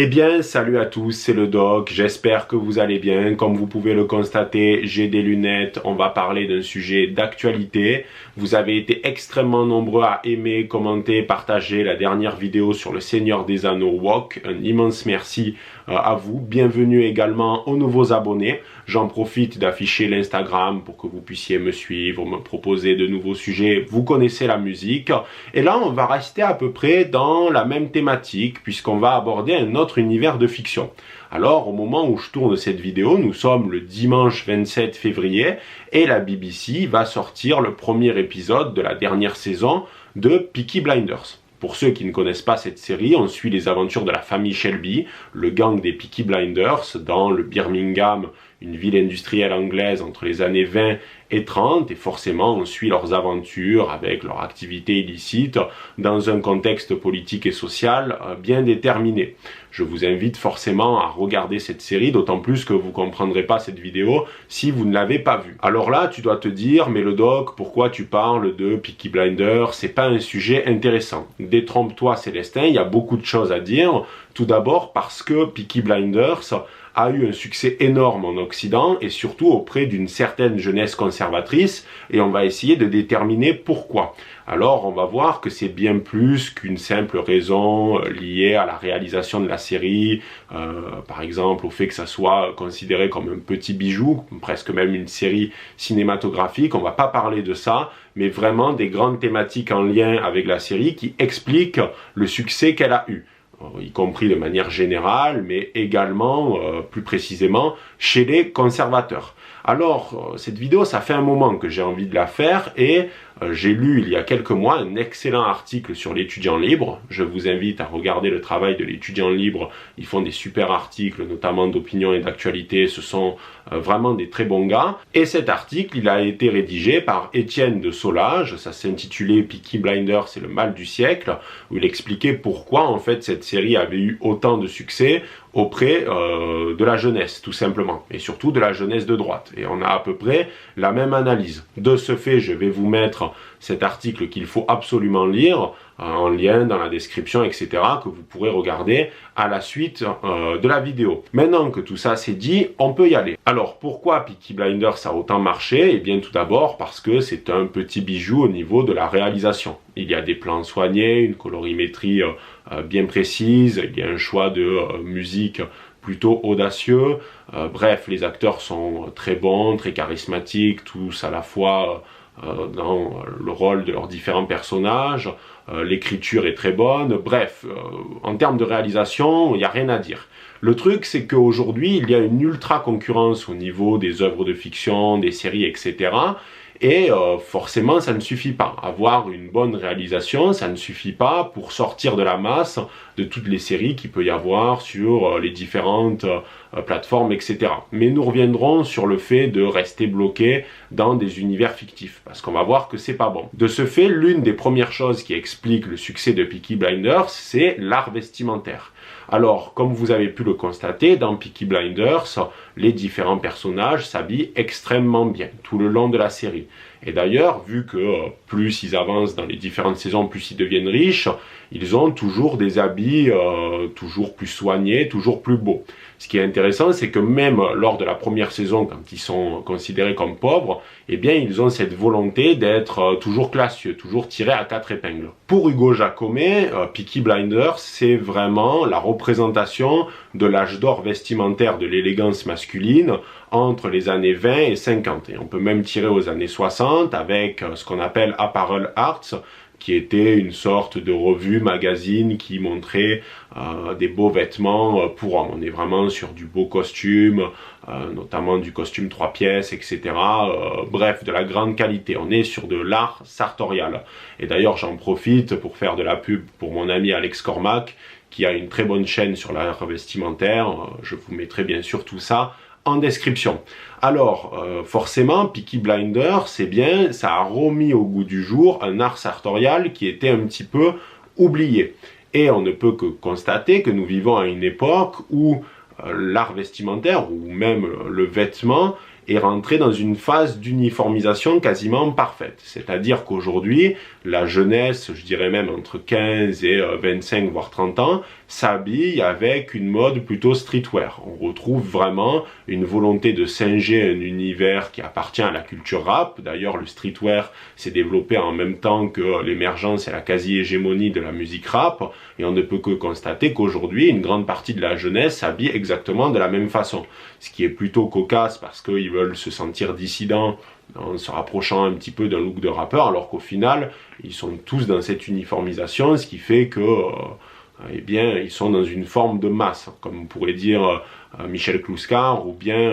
Eh bien, salut à tous, c'est le Doc, j'espère que vous allez bien. Comme vous pouvez le constater, j'ai des lunettes, on va parler d'un sujet d'actualité. Vous avez été extrêmement nombreux à aimer, commenter, partager la dernière vidéo sur le Seigneur des Anneaux Walk. Un immense merci à vous. Bienvenue également aux nouveaux abonnés. J'en profite d'afficher l'Instagram pour que vous puissiez me suivre, me proposer de nouveaux sujets. Vous connaissez la musique. Et là, on va rester à peu près dans la même thématique puisqu'on va aborder un autre univers de fiction. Alors, au moment où je tourne cette vidéo, nous sommes le dimanche 27 février et la BBC va sortir le premier épisode de la dernière saison de Peaky Blinders. Pour ceux qui ne connaissent pas cette série, on suit les aventures de la famille Shelby, le gang des Peaky Blinders, dans le Birmingham, une ville industrielle anglaise entre les années 20 et 30, et forcément on suit leurs aventures avec leur activité illicite dans un contexte politique et social bien déterminé. Je vous invite forcément à regarder cette série, d'autant plus que vous ne comprendrez pas cette vidéo si vous ne l'avez pas vue. Alors là, tu dois te dire, mais le doc, pourquoi tu parles de Peaky Blinders? C'est pas un sujet intéressant. Détrompe-toi Célestin, il y a beaucoup de choses à dire. Tout d'abord parce que Peaky Blinders a eu un succès énorme en Occident et surtout auprès d'une certaine jeunesse conservatrice, et on va essayer de déterminer pourquoi. Alors on va voir que c'est bien plus qu'une simple raison liée à la réalisation de la série, par exemple au fait que ça soit considéré comme un petit bijou, presque même une série cinématographique. On va pas parler de ça, mais vraiment des grandes thématiques en lien avec la série qui expliquent le succès qu'elle a eu, y compris de manière générale, mais également, plus précisément, chez les conservateurs. Alors, cette vidéo, ça fait un moment que j'ai envie de la faire et j'ai lu il y a quelques mois un excellent article sur l'étudiant libre. Je vous invite à regarder le travail de l'étudiant libre. Ils font des super articles, notamment d'opinion et d'actualité. Ce sont vraiment des très bons gars. Et cet article, il a été rédigé par Étienne de Solage. Ça s'intitulait Peaky Blinders, c'est le mal du siècle, où il expliquait pourquoi en fait cette série avait eu autant de succès auprès de la jeunesse, tout simplement, et surtout de la jeunesse de droite. Et on a à peu près la même analyse. De ce fait, je vais vous mettre cet article qu'il faut absolument lire en lien dans la description, etc., que vous pourrez regarder à la suite de la vidéo. Maintenant que tout ça c'est dit, on peut y aller. Alors, pourquoi Peaky Blinders a autant marché? Eh bien, tout d'abord parce que c'est un petit bijou au niveau de la réalisation. Il y a des plans soignés, une colorimétrie bien précise, il y a un choix de musique plutôt audacieux. Bref, les acteurs sont très bons, très charismatiques, tous à la fois dans le rôle de leurs différents personnages. L'écriture est très bonne. Bref, en termes de réalisation, il n'y a rien à dire. Le truc, c'est qu'aujourd'hui, il y a une ultra concurrence au niveau des œuvres de fiction, des séries, etc. Et forcément, ça ne suffit pas. Avoir une bonne réalisation, ça ne suffit pas pour sortir de la masse de toutes les séries qu'il peut y avoir sur les différentes plateformes, etc. Mais nous reviendrons sur le fait de rester bloqué dans des univers fictifs, parce qu'on va voir que c'est pas bon. De ce fait, l'une des premières choses qui explique le succès de Peaky Blinders, c'est l'art vestimentaire. Alors, comme vous avez pu le constater, dans Peaky Blinders, les différents personnages s'habillent extrêmement bien tout le long de la série. Et d'ailleurs, vu que plus ils avancent dans les différentes saisons, plus ils deviennent riches, ils ont toujours des habits toujours plus soignés, toujours plus beaux. Ce qui est intéressant, c'est que même lors de la première saison, quand ils sont considérés comme pauvres, eh bien, ils ont cette volonté d'être toujours classieux, toujours tirés à quatre épingles. Pour Hugo Jacomet, Peaky Blinders, c'est vraiment la représentation de l'âge d'or vestimentaire de l'élégance masculine entre les années 20 et 50. Et on peut même tirer aux années 60 avec ce qu'on appelle Apparel Arts, qui était une sorte de revue, magazine qui montrait des beaux vêtements pour hommes. On est vraiment sur du beau costume, notamment du costume 3 pièces, etc. Bref, de la grande qualité. On est sur de l'art sartorial. Et d'ailleurs, j'en profite pour faire de la pub pour mon ami Alex Cormac, qui a une très bonne chaîne sur l'art vestimentaire. Je vous mettrai bien sûr tout ça en description. Alors, forcément, Peaky Blinders, c'est bien, ça a remis au goût du jour un art sartorial qui était un petit peu oublié. Et on ne peut que constater que nous vivons à une époque où l'art vestimentaire, ou même le vêtement, est rentré dans une phase d'uniformisation quasiment parfaite. C'est-à-dire qu'aujourd'hui, la jeunesse, je dirais même entre 15 et 25 voire 30 ans, s'habille avec une mode plutôt streetwear. On retrouve vraiment une volonté de singer un univers qui appartient à la culture rap. D'ailleurs, le streetwear s'est développé en même temps que l'émergence et la quasi-hégémonie de la musique rap, et on ne peut que constater qu'aujourd'hui, une grande partie de la jeunesse s'habille exactement de la même façon. Ce qui est plutôt cocasse parce qu'ils veulent se sentir dissidents en se rapprochant un petit peu d'un look de rappeur, alors qu'au final, ils sont tous dans cette uniformisation, ce qui fait que eh bien, ils sont dans une forme de masse, comme on pourrait dire Michel Clouscar ou bien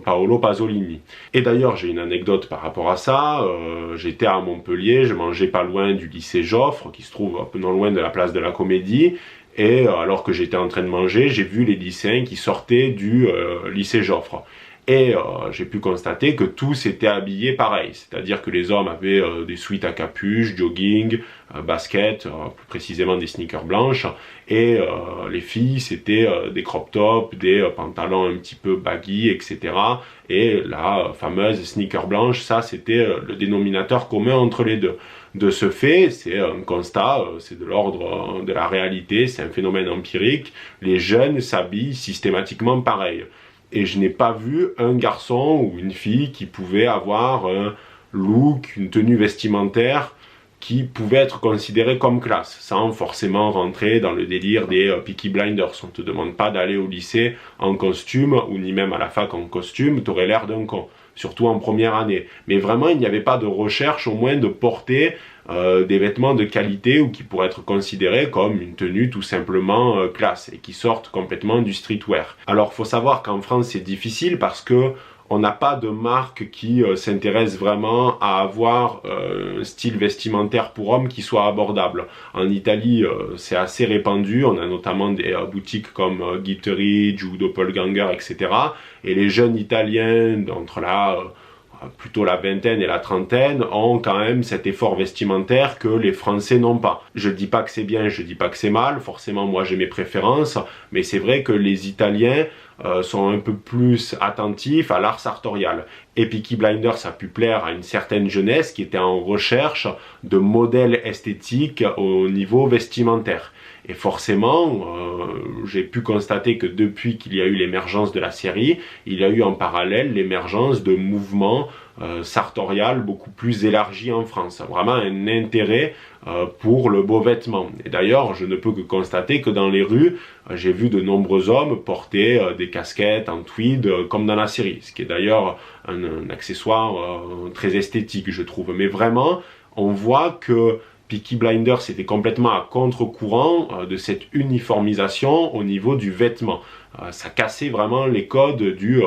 Paolo Pasolini. Et d'ailleurs, j'ai une anecdote par rapport à ça. J'étais à Montpellier, je mangeais pas loin du lycée Joffre, qui se trouve un peu non loin de la place de la Comédie, et alors que j'étais en train de manger, j'ai vu les lycéens qui sortaient du lycée Joffre. Et j'ai pu constater que tous étaient habillés pareil, c'est-à-dire que les hommes avaient des sweats à capuche, jogging, basket, plus précisément des sneakers blanches, et les filles c'était des crop tops, des pantalons un petit peu baggy, etc. Et la fameuse sneaker blanche, ça c'était le dénominateur commun entre les deux. De ce fait, c'est un constat, c'est de l'ordre de la réalité, c'est un phénomène empirique, les jeunes s'habillent systématiquement pareil. Et je n'ai pas vu un garçon ou une fille qui pouvait avoir un look, une tenue vestimentaire qui pouvait être considéré comme classe, sans forcément rentrer dans le délire des Peaky Blinders. On ne te demande pas d'aller au lycée en costume, ou ni même à la fac en costume, tu aurais l'air d'un con, surtout en première année. Mais vraiment, il n'y avait pas de recherche au moins de porter des vêtements de qualité ou qui pourraient être considérés comme une tenue tout simplement classe et qui sortent complètement du streetwear. Alors, faut savoir qu'en France, c'est difficile parce que on n'a pas de marque qui s'intéresse vraiment à avoir un style vestimentaire pour hommes qui soit abordable. En Italie, c'est assez répandu. On a notamment des boutiques comme Gitteridge ou Doppelganger, etc. Et les jeunes Italiens, d'entre là plutôt la vingtaine et la trentaine, ont quand même cet effort vestimentaire que les Français n'ont pas. Je dis pas que c'est bien, je dis pas que c'est mal, forcément moi j'ai mes préférences, mais c'est vrai que les Italiens sont un peu plus attentifs à l'art sartorial. Et Peaky Blinders a pu plaire à une certaine jeunesse qui était en recherche de modèles esthétiques au niveau vestimentaire. Et forcément, j'ai pu constater que depuis qu'il y a eu l'émergence de la série, il y a eu en parallèle l'émergence de mouvements sartorial beaucoup plus élargis en France. Vraiment un intérêt pour le beau vêtement. Et d'ailleurs, je ne peux que constater que dans les rues, j'ai vu de nombreux hommes porter des casquettes en tweed comme dans la série. Ce qui est d'ailleurs un accessoire très esthétique, je trouve. Mais vraiment, on voit que Peaky Blinders était complètement à contre-courant de cette uniformisation au niveau du vêtement. Ça cassait vraiment les codes du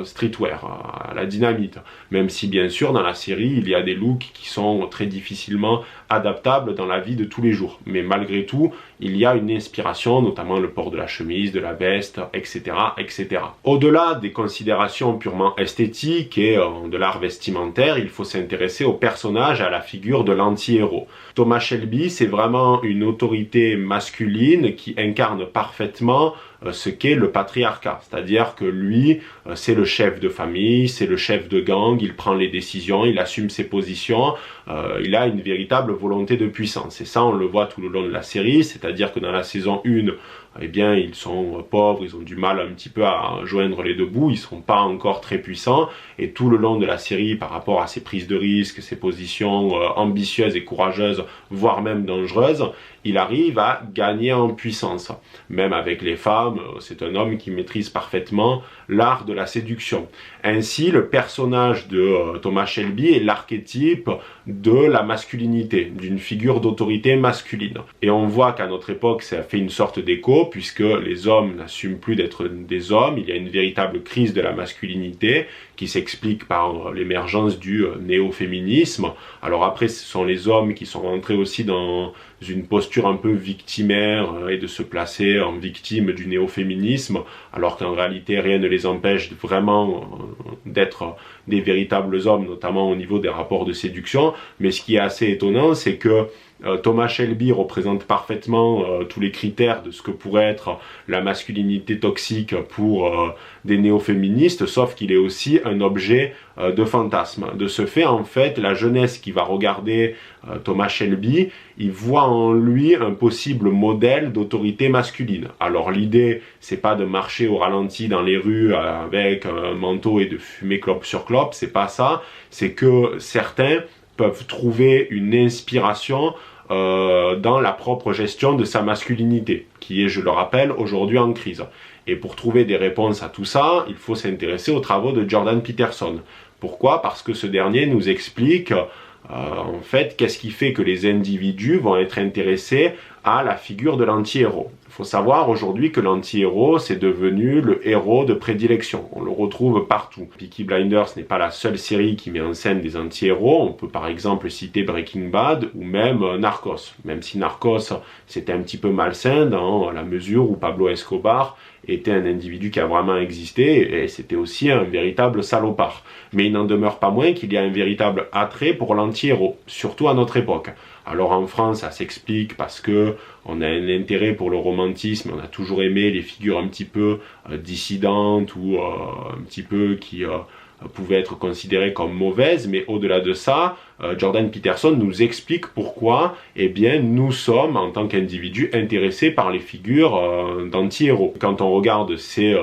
streetwear, la dynamite. Même si bien sûr dans la série il y a des looks qui sont très difficilement adaptables dans la vie de tous les jours. Mais malgré tout, il y a une inspiration, notamment le port de la chemise, de la veste, etc. etc. Au-delà des considérations purement esthétiques et de l'art vestimentaire, il faut s'intéresser au personnage et à la figure de l'anti-héros. Thomas Shelby, c'est vraiment une autorité masculine qui incarne parfaitement ce qu'est le patriarcat, c'est-à-dire que lui, c'est le chef de famille, c'est le chef de gang, il prend les décisions, il assume ses positions, il a une véritable volonté de puissance. Et ça, on le voit tout le long de la série, c'est-à-dire que dans la saison 1, eh bien, ils sont pauvres, ils ont du mal un petit peu à joindre les deux bouts, ils ne sont pas encore très puissants, et tout le long de la série, par rapport à ses prises de risques, ses positions ambitieuses et courageuses, voire même dangereuses, il arrive à gagner en puissance. Même avec les femmes, c'est un homme qui maîtrise parfaitement l'art de la séduction. Ainsi, le personnage de Thomas Shelby est l'archétype de la masculinité, d'une figure d'autorité masculine. Et on voit qu'à notre époque, ça fait une sorte d'écho, puisque les hommes n'assument plus d'être des hommes, il y a une véritable crise de la masculinité qui s'explique par l'émergence du néo-féminisme. Alors après, ce sont les hommes qui sont rentrés aussi dans une posture un peu victimaire et de se placer en victime du néo-féminisme, alors qu'en réalité rien ne les empêche vraiment d'être des véritables hommes, notamment au niveau des rapports de séduction. Mais ce qui est assez étonnant, c'est que Thomas Shelby représente parfaitement tous les critères de ce que pourrait être la masculinité toxique pour des néo-féministes, sauf qu'il est aussi un objet de fantasme. De ce fait, en fait, la jeunesse qui va regarder Thomas Shelby, il voit en lui un possible modèle d'autorité masculine. Alors l'idée, c'est pas de marcher au ralenti dans les rues avec un manteau et de fumer clope sur clope, c'est pas ça. C'est que certains peuvent trouver une inspiration dans la propre gestion de sa masculinité, qui est, je le rappelle, aujourd'hui en crise. Et pour trouver des réponses à tout ça, il faut s'intéresser aux travaux de Jordan Peterson. Pourquoi? Parce que ce dernier nous explique en fait qu'est-ce qui fait que les individus vont être intéressés à la figure de l'anti-héros. Il faut savoir aujourd'hui que l'anti-héros, c'est devenu le héros de prédilection. On le retrouve partout. Peaky Blinders n'est pas la seule série qui met en scène des anti-héros. On peut par exemple citer Breaking Bad ou même Narcos. Même si Narcos, c'était un petit peu malsain dans la mesure où Pablo Escobar était un individu qui a vraiment existé et c'était aussi un véritable salopard. Mais il n'en demeure pas moins qu'il y a un véritable attrait pour l'anti-héros, surtout à notre époque. Alors en France, ça s'explique parce que on a un intérêt pour le romantisme, on a toujours aimé les figures un petit peu dissidentes ou un petit peu qui pouvaient être considérées comme mauvaises, mais au-delà de ça, Jordan Peterson nous explique pourquoi nous sommes, en tant qu'individus, intéressés par les figures d'anti-héros. Quand on regarde ces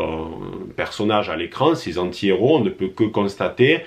personnages à l'écran, ces anti-héros, on ne peut que constater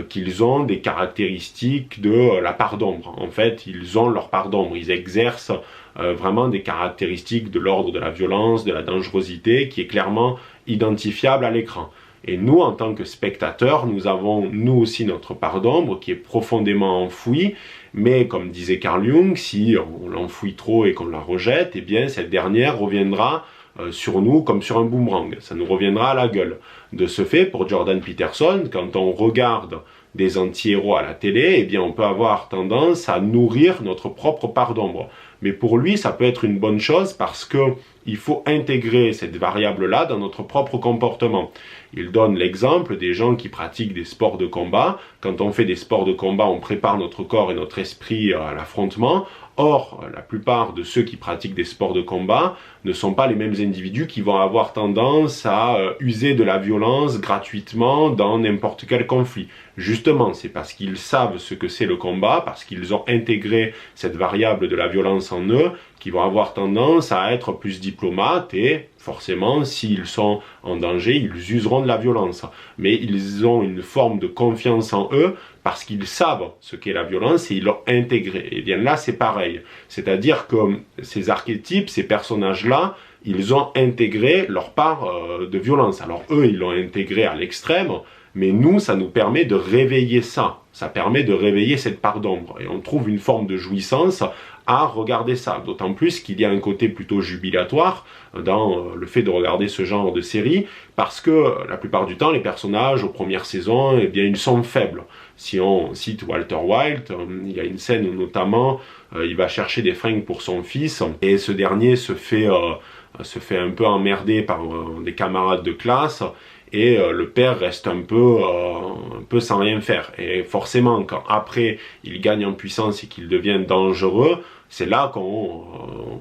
qu'ils ont des caractéristiques de la part d'ombre. En fait, ils ont leur part d'ombre, ils exercent vraiment des caractéristiques de l'ordre de la violence, de la dangerosité, qui est clairement identifiable à l'écran. Et nous, en tant que spectateurs, nous avons nous aussi notre part d'ombre qui est profondément enfouie, mais comme disait Carl Jung, si on l'enfouit trop et qu'on la rejette, cette dernière reviendra sur nous comme sur un boomerang, ça nous reviendra à la gueule. De ce fait, pour Jordan Peterson, quand on regarde des anti-héros à la télé, on peut avoir tendance à nourrir notre propre part d'ombre. Mais pour lui, ça peut être une bonne chose parce que il faut intégrer cette variable-là dans notre propre comportement. Il donne l'exemple des gens qui pratiquent des sports de combat. Quand on fait des sports de combat, on prépare notre corps et notre esprit à l'affrontement. Or, la plupart de ceux qui pratiquent des sports de combat ne sont pas les mêmes individus qui vont avoir tendance à user de la violence gratuitement dans n'importe quel conflit. Justement, c'est parce qu'ils savent ce que c'est le combat, parce qu'ils ont intégré cette variable de la violence en eux, qu'ils vont avoir tendance à être plus diplomates et forcément, s'ils sont en danger, ils useront de la violence. Mais ils ont une forme de confiance en eux parce qu'ils savent ce qu'est la violence et ils l'ont intégré. Et bien là, c'est pareil. C'est-à-dire que ces archétypes, ces personnages-là, ils ont intégré leur part de violence. Alors eux, ils l'ont intégré à l'extrême, mais nous, ça nous permet de réveiller ça. Ça permet de réveiller cette part d'ombre. Et on trouve une forme de jouissance à regarder ça. D'autant plus qu'il y a un côté plutôt jubilatoire dans le fait de regarder ce genre de série, parce que la plupart du temps, les personnages aux premières saisons, ils sont faibles. Si on cite Walter White, il y a une scène où notamment il va chercher des fringues pour son fils, et ce dernier se fait un peu emmerder par des camarades de classe, et le père reste un peu sans rien faire. Et forcément, quand après il gagne en puissance et qu'il devient dangereux, c'est là qu'on,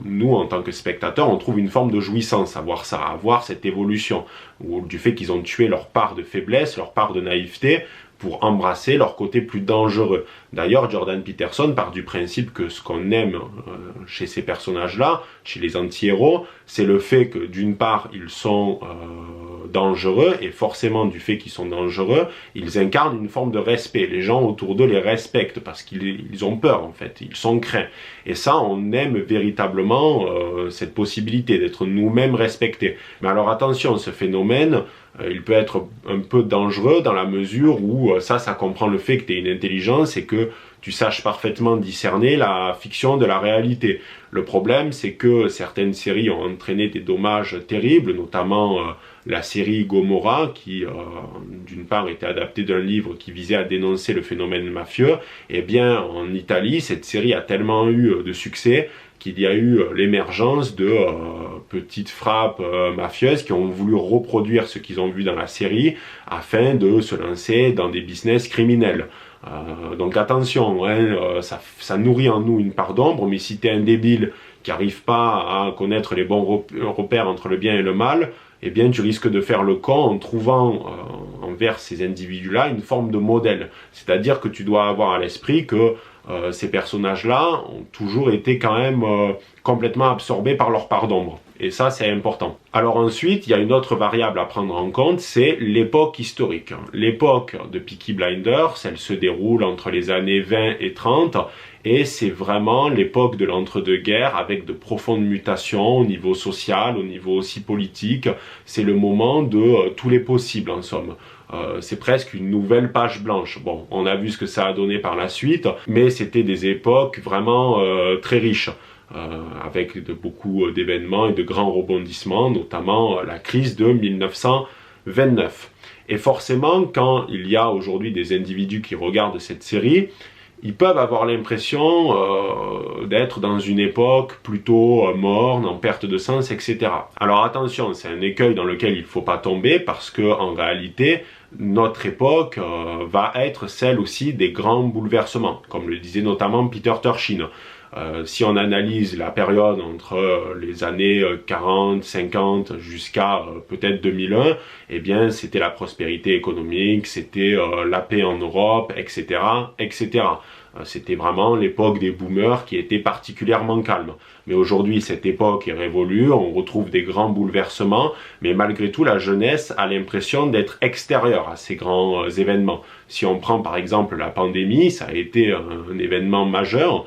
nous en tant que spectateurs, on trouve une forme de jouissance à voir ça, à voir cette évolution, ou du fait qu'ils ont tué leur part de faiblesse, leur part de naïveté, pour embrasser leur côté plus dangereux. D'ailleurs, Jordan Peterson part du principe que ce qu'on aime chez ces personnages-là, chez les anti-héros, c'est le fait que d'une part, ils sont dangereux, et forcément du fait qu'ils sont dangereux, ils incarnent une forme de respect. Les gens autour d'eux les respectent parce qu'ils ont peur en fait, ils sont craints. Et ça, on aime véritablement cette possibilité d'être nous-mêmes respectés. Mais alors attention, ce phénomène, il peut être un peu dangereux dans la mesure où ça comprend le fait que tu aies une intelligence et que tu saches parfaitement discerner la fiction de la réalité. Le problème, c'est que certaines séries ont entraîné des dommages terribles, notamment la série Gomorrah, qui d'une part était adaptée d'un livre qui visait à dénoncer le phénomène mafieux. Et bien, en Italie, cette série a tellement eu de succès qu'il y a eu l'émergence de petites frappes mafieuses qui ont voulu reproduire ce qu'ils ont vu dans la série afin de se lancer dans des business criminels. Donc attention, ça nourrit en nous une part d'ombre, mais si tu es un débile qui n'arrive pas à connaître les bons repères entre le bien et le mal, tu risques de faire le con en envers ces individus-là une forme de modèle. C'est-à-dire que tu dois avoir à l'esprit que ces personnages-là ont toujours été quand même complètement absorbés par leur part d'ombre. Et ça, c'est important. Alors ensuite, il y a une autre variable à prendre en compte, c'est l'époque historique. L'époque de Peaky Blinders, elle se déroule entre les années 20 et 30, et c'est vraiment l'époque de l'entre-deux-guerres avec de profondes mutations au niveau social, au niveau aussi politique. C'est le moment de tous les possibles, en somme. C'est presque une nouvelle page blanche. Bon, on a vu ce que ça a donné par la suite, mais c'était des époques vraiment très riches. Avec beaucoup d'événements et de grands rebondissements, notamment la crise de 1929. Et forcément, quand il y a aujourd'hui des individus qui regardent cette série, ils peuvent avoir l'impression d'être dans une époque plutôt morne, en perte de sens, etc. Alors attention, c'est un écueil dans lequel il ne faut pas tomber, parce que en réalité, notre époque va être celle aussi des grands bouleversements, comme le disait notamment Peter Turchin. Si on analyse la période entre les années 40, 50 jusqu'à peut-être 2001, eh bien c'était la prospérité économique, c'était la paix en Europe, etc., etc. C'était vraiment l'époque des boomers qui était particulièrement calme. Mais aujourd'hui, cette époque est révolue, on retrouve des grands bouleversements, mais malgré tout, la jeunesse a l'impression d'être extérieure à ces grands événements. Si on prend par exemple la pandémie, ça a été un événement majeur,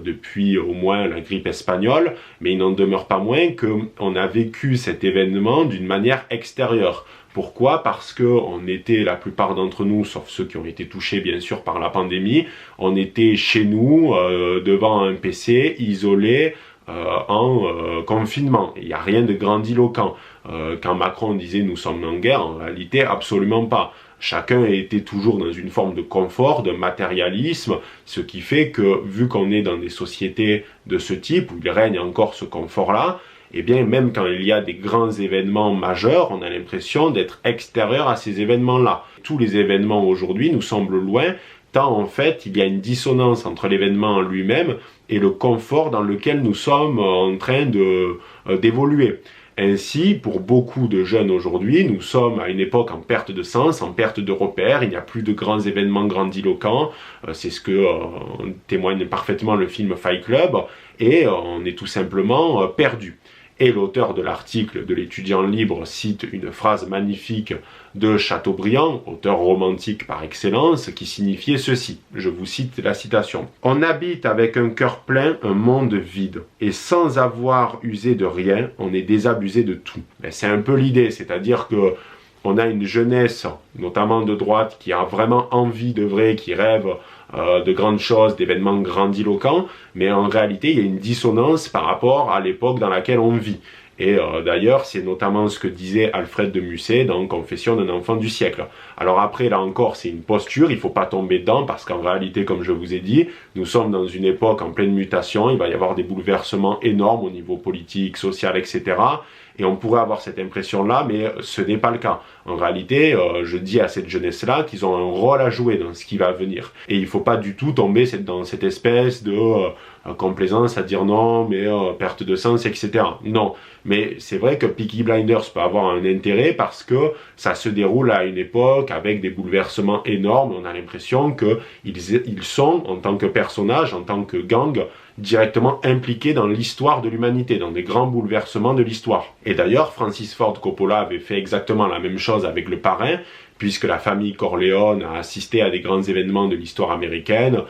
depuis au moins la grippe espagnole, mais il n'en demeure pas moins qu'on a vécu cet événement d'une manière extérieure. Pourquoi? Parce que on était, la plupart d'entre nous, sauf ceux qui ont été touchés bien sûr par la pandémie, on était chez nous, devant un PC, isolés, en confinement. Il n'y a rien de grandiloquent. Quand Macron disait nous sommes en guerre, en réalité absolument pas. Chacun était toujours dans une forme de confort, de matérialisme, ce qui fait que, vu qu'on est dans des sociétés de ce type, où il règne encore ce confort-là, eh bien, même quand il y a des grands événements majeurs, on a l'impression d'être extérieur à ces événements-là. Tous les événements aujourd'hui nous semblent loin, tant en fait, il y a une dissonance entre l'événement en lui-même et le confort dans lequel nous sommes en train d'évoluer. Ainsi, pour beaucoup de jeunes aujourd'hui, nous sommes à une époque en perte de sens, en perte de repères, il n'y a plus de grands événements grandiloquents, c'est ce que témoigne parfaitement le film Fight Club, et on est tout simplement perdu. Et l'auteur de l'article de l'étudiant libre cite une phrase magnifique de Chateaubriand, auteur romantique par excellence, qui signifiait ceci. Je vous cite la citation. « On habite avec un cœur plein un monde vide, et sans avoir usé de rien, on est désabusé de tout. » C'est un peu l'idée, c'est-à-dire que on a une jeunesse, notamment de droite, qui a vraiment envie de vrai, qui rêve de grandes choses, d'événements grandiloquents, mais en réalité, il y a une dissonance par rapport à l'époque dans laquelle on vit. Et d'ailleurs, c'est notamment ce que disait Alfred de Musset dans Confession d'un enfant du siècle. Alors après, là encore, c'est une posture, il ne faut pas tomber dedans, parce qu'en réalité, comme je vous ai dit, nous sommes dans une époque en pleine mutation, il va y avoir des bouleversements énormes au niveau politique, social, etc. Et on pourrait avoir cette impression-là, mais ce n'est pas le cas. En réalité, je dis à cette jeunesse-là qu'ils ont un rôle à jouer dans ce qui va venir. Et il ne faut pas du tout tomber dans cette espèce de complaisance à dire non, mais perte de sens, etc. Non, mais c'est vrai que Peaky Blinders peut avoir un intérêt parce que ça se déroule à une époque avec des bouleversements énormes. On a l'impression qu'ils sont, en tant que personnages, en tant que gang, directement impliqués dans l'histoire de l'humanité, dans des grands bouleversements de l'histoire. Et d'ailleurs, Francis Ford Coppola avait fait exactement la même chose avec Le Parrain, puisque la famille Corleone a assisté à des grands événements de l'histoire américaine,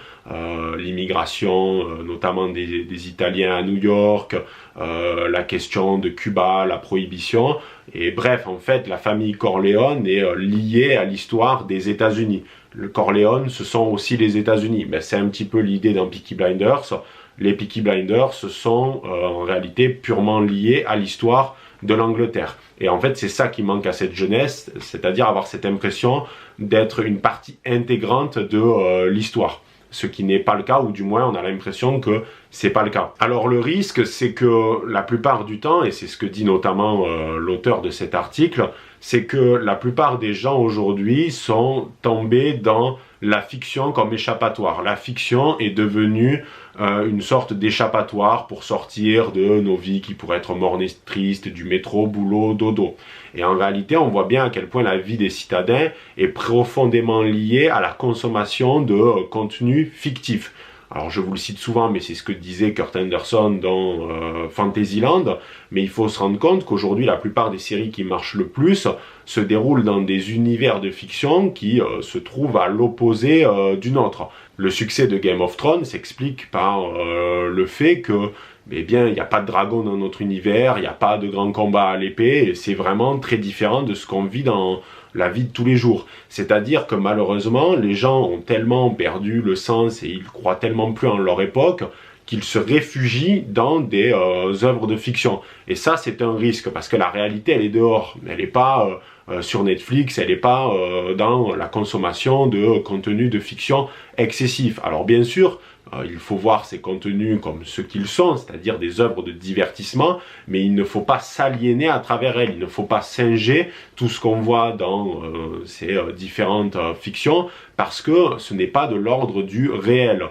l'immigration, notamment des Italiens à New York, la question de Cuba, la prohibition, et bref, en fait, la famille Corleone est liée à l'histoire des États-Unis. Le Corleone, ce sont aussi les États-Unis. Ben, c'est un petit peu l'idée dans Peaky Blinders. Les Peaky Blinders sont en réalité purement liés à l'histoire de l'Angleterre. Et en fait, c'est ça qui manque à cette jeunesse, c'est-à-dire avoir cette impression d'être une partie intégrante de l'histoire. Ce qui n'est pas le cas, ou du moins on a l'impression que c'est pas le cas. Alors le risque, c'est que la plupart du temps, et c'est ce que dit notamment l'auteur de cet article, c'est que la plupart des gens aujourd'hui sont tombés dans la fiction comme échappatoire. La fiction est devenue une sorte d'échappatoire pour sortir de nos vies qui pourraient être mornes et tristes, du métro, boulot, dodo. Et en réalité, on voit bien à quel point la vie des citadins est profondément liée à la consommation de contenu fictif. Alors je vous le cite souvent, mais c'est ce que disait Kurt Anderson dans Fantasyland, mais il faut se rendre compte qu'aujourd'hui la plupart des séries qui marchent le plus se déroulent dans des univers de fiction qui se trouvent à l'opposé du nôtre. Le succès de Game of Thrones s'explique par le fait que eh bien, il n'y a pas de dragon dans notre univers, il n'y a pas de grand combat à l'épée, et c'est vraiment très différent de ce qu'on vit dans la vie de tous les jours. C'est-à-dire que malheureusement, les gens ont tellement perdu le sens et ils croient tellement plus en leur époque qu'ils se réfugient dans des œuvres de fiction. Et ça, c'est un risque, parce que la réalité, elle est dehors. Elle n'est pas sur Netflix, elle n'est pas dans la consommation de contenu de fiction excessif. Alors bien sûr, il faut voir ces contenus comme ce qu'ils sont, c'est-à-dire des œuvres de divertissement, mais il ne faut pas s'aliéner à travers elles, il ne faut pas singer tout ce qu'on voit dans ces différentes fictions, parce que ce n'est pas de l'ordre du réel.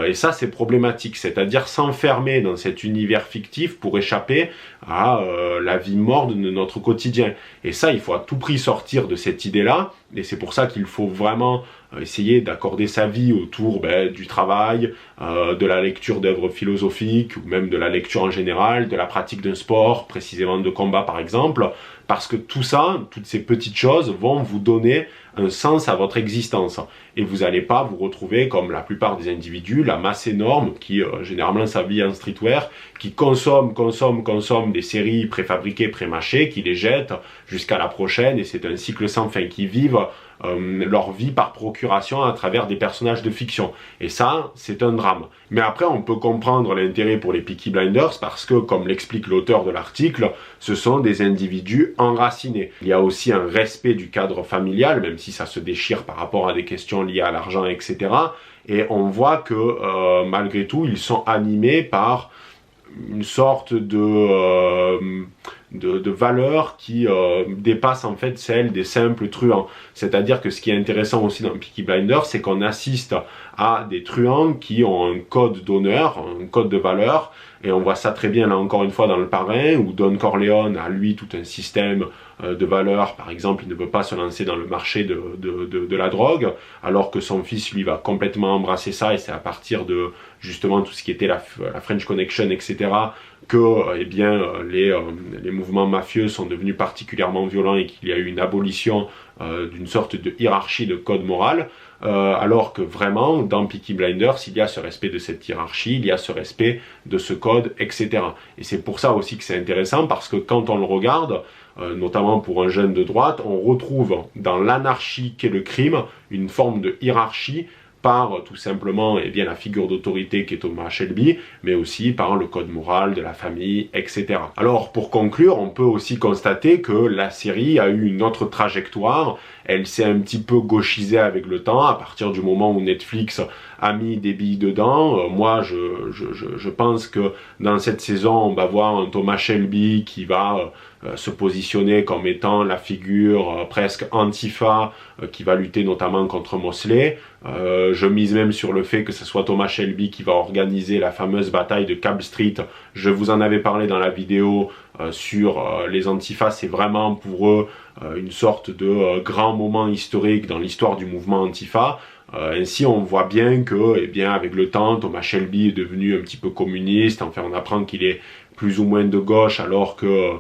Et ça, c'est problématique, c'est-à-dire s'enfermer dans cet univers fictif pour échapper à la vie morne de notre quotidien. Et ça, il faut à tout prix sortir de cette idée-là, et c'est pour ça qu'il faut vraiment essayer d'accorder sa vie autour du travail, de la lecture d'œuvres philosophiques, ou même de la lecture en général, de la pratique d'un sport, précisément de combat par exemple, parce que tout ça, toutes ces petites choses vont vous donner un sens à votre existence. Et vous n'allez pas vous retrouver comme la plupart des individus, la masse énorme qui généralement s'habille en streetwear, qui consomme des séries préfabriquées, prémâchées, qui les jettent jusqu'à la prochaine, et c'est un cycle sans fin, qui vivent leur vie par procuration à travers des personnages de fiction. Et ça, c'est un drame. Mais après, on peut comprendre l'intérêt pour les Peaky Blinders parce que, comme l'explique l'auteur de l'article, ce sont des individus enracinés. Il y a aussi un respect du cadre familial, même si ça se déchire par rapport à des questions liées à l'argent, etc. Et on voit que, malgré tout, ils sont animés par une sorte de valeur qui dépasse en fait celle des simples truands. C'est-à-dire que ce qui est intéressant aussi dans Peaky Blinders, c'est qu'on assiste à des truands qui ont un code d'honneur, un code de valeur, et on voit ça très bien là encore une fois dans Le Parrain, où Don Corleone a lui tout un système de valeurs. Par exemple, il ne veut pas se lancer dans le marché de la drogue, alors que son fils lui va complètement embrasser ça, et c'est à partir de justement tout ce qui était la French Connection, etc., que eh bien, les mouvements mafieux sont devenus particulièrement violents et qu'il y a eu une abolition d'une sorte de hiérarchie de code moral, alors que vraiment, dans Peaky Blinders, il y a ce respect de cette hiérarchie, il y a ce respect de ce code, etc. Et c'est pour ça aussi que c'est intéressant, parce que quand on le regarde, notamment pour un jeune de droite, on retrouve dans l'anarchie qu'est le crime une forme de hiérarchie par tout simplement eh bien, la figure d'autorité qui est Thomas Shelby, mais aussi par le code moral de la famille, etc. Alors pour conclure, on peut aussi constater que la série a eu une autre trajectoire. Elle s'est un petit peu gauchisée avec le temps, à partir du moment où Netflix a mis des billes dedans. Moi, je pense que dans cette saison, on va voir un Thomas Shelby qui va se positionner comme étant la figure presque antifa qui va lutter notamment contre Mosley. Je mise même sur le fait que ce soit Thomas Shelby qui va organiser la fameuse bataille de Cab Street. Je vous en avais parlé dans la vidéo sur les antifas. C'est vraiment pour eux une sorte de grand moment historique dans l'histoire du mouvement antifa. Ainsi, on voit bien que, eh bien, avec le temps, Thomas Shelby est devenu un petit peu communiste. Enfin, on apprend qu'il est plus ou moins de gauche, alors que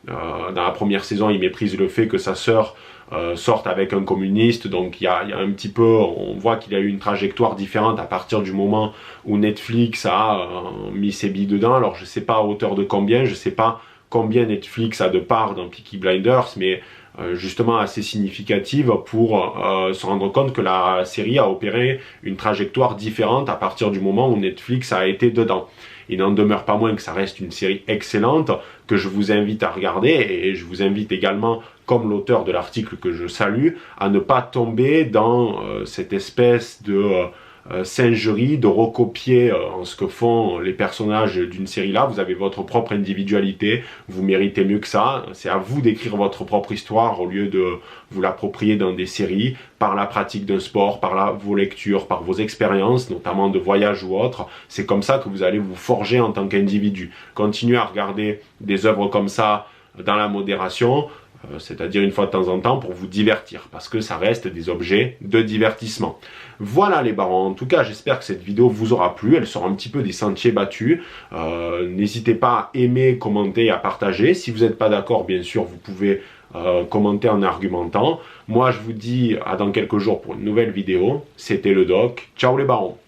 dans la première saison, il méprise le fait que sa sœur sorte avec un communiste. Donc il y a un petit peu, on voit qu'il a eu une trajectoire différente à partir du moment où Netflix a mis ses billes dedans. Alors je sais pas à hauteur de combien, je sais pas combien Netflix a de parts dans Peaky Blinders, mais justement assez significative pour se rendre compte que la série a opéré une trajectoire différente à partir du moment où Netflix a été dedans. Il n'en demeure pas moins que ça reste une série excellente que je vous invite à regarder, et je vous invite également, comme l'auteur de l'article que je salue, à ne pas tomber dans cette espèce de singerie de recopier en ce que font les personnages d'une série là. Vous avez votre propre individualité, vous méritez mieux que ça. C'est à vous d'écrire votre propre histoire au lieu de vous l'approprier dans des séries, par la pratique d'un sport, par vos lectures, par vos expériences, notamment de voyage ou autre. C'est comme ça que vous allez vous forger en tant qu'individu. Continuez à regarder des œuvres comme ça dans la modération, c'est-à-dire une fois de temps en temps pour vous divertir, parce que ça reste des objets de divertissement. Voilà les barons, en tout cas j'espère que cette vidéo vous aura plu, elle sera un petit peu des sentiers battus. N'hésitez pas à aimer, commenter et à partager. Si vous n'êtes pas d'accord, bien sûr, vous pouvez commenter en argumentant. Moi je vous dis à dans quelques jours pour une nouvelle vidéo. C'était le Doc, ciao les barons.